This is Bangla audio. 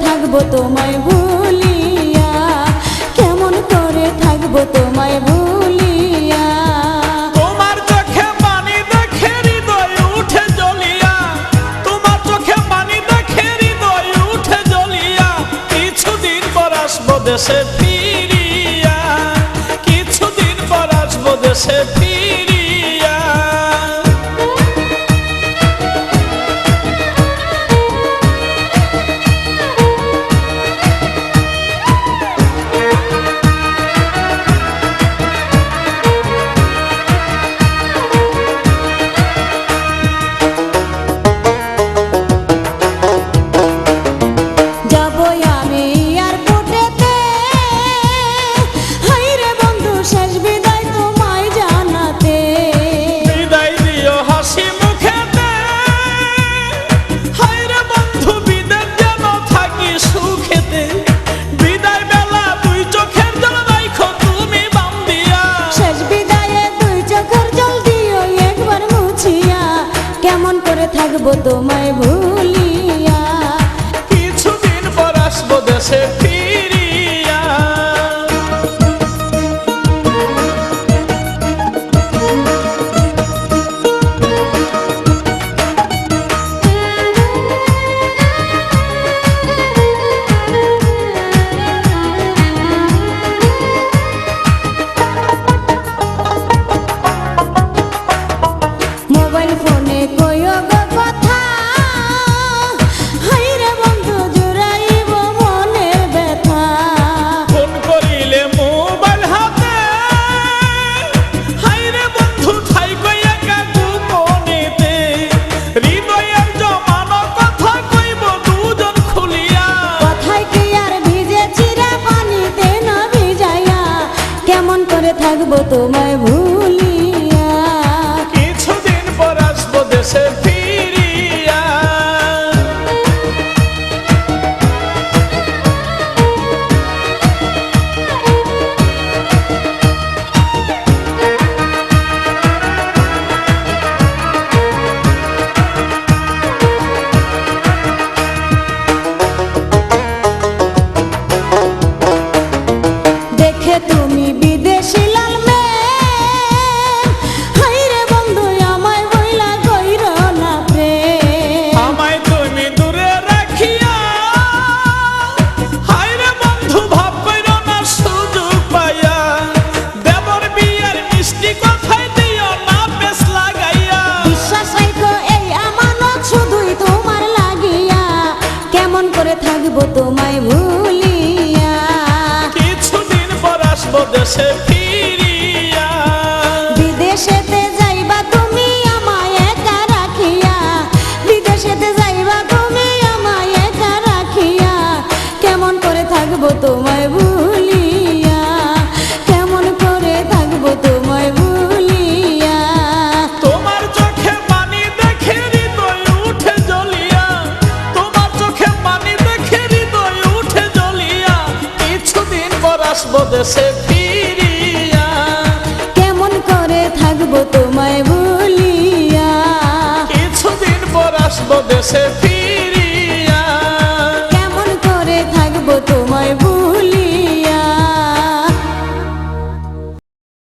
থাকবো তোমায় ভুলিয়া, কেমন করে থাকবো তোমায় ভুলিয়া। তোমার চোখে পানি দেখে হৃদয় উঠে জ্বলিয়া, তোমার চোখে পানি দেখে হৃদয় উঠে জ্বলিয়া। কিছুদিন পর আসবো দেশে ফিরিয়া, কিছুদিন পর আসবো দেশে ফিরিয়া। কেমন করে থাকবো তোমায় ভুলিয়া, কিছুদিন পর আসবো দেশে ফিরিয়া। মোবাইল ফোনে কইও গো কথা, হাইরে বন্ধু জুড়াইব মনের ব্যথা। ফোন করিলে মোবাইল হাতে, হাইরে বন্ধু থাইকো একা গোপনেতে। হৃদয়ের জমানো কথা কইব দুজন খুলিয়া, কথায় কি আর ভিজে চিরা পানিতে না ভিজাইয়া। কেমন করে থাকবো তোমায় ভুলিয়া, কিছুদিন পর আসবো দেশে ফিরিয়া। দেখে তুমি বিদেশি লাল মেয়ে, হাইরে বন্ধু আমায় বইলা কইরো না প্রেম। আমায় তুমি দূরে রাখিয়া, হায়রে বন্ধু ভাব কইরো না সুযোগ পাইয়া। দেবর বিয়ের মিষ্টি কথাই দিও না বেশ লাগাইয়া। বিশ্বাস রাখো এই আমানত শুধুই তোমার লাগিয়া, কেমন করে থাকবো তোমায় ভুলিয়া, কিছুদিন পর আসবো দেশে ফিরিয়া। বিদেশেতে যাইবা তুমি আমায় একা রাখিয়া, বিদেশেতে যাইবা তুমি আমায় একা রাখিয়া। কেমন করে থাকবো তোমায় ভুলিয়া, কেমন করে থাকবো তোমায় ভুলিয়া। তোমার চোখে পানি দেখে হৃদয় উঠে জ্বলিয়া, তোমার চোখে পানি দেখে হৃদয় উঠে জ্বলিয়া। কিছুদিন পর আসবো দেশে ফিরিয়া, কেমন করে থাকবো তোমায় ভুলিয়া, কিছুদিন পর আসবো দেশে ফিরিয়া।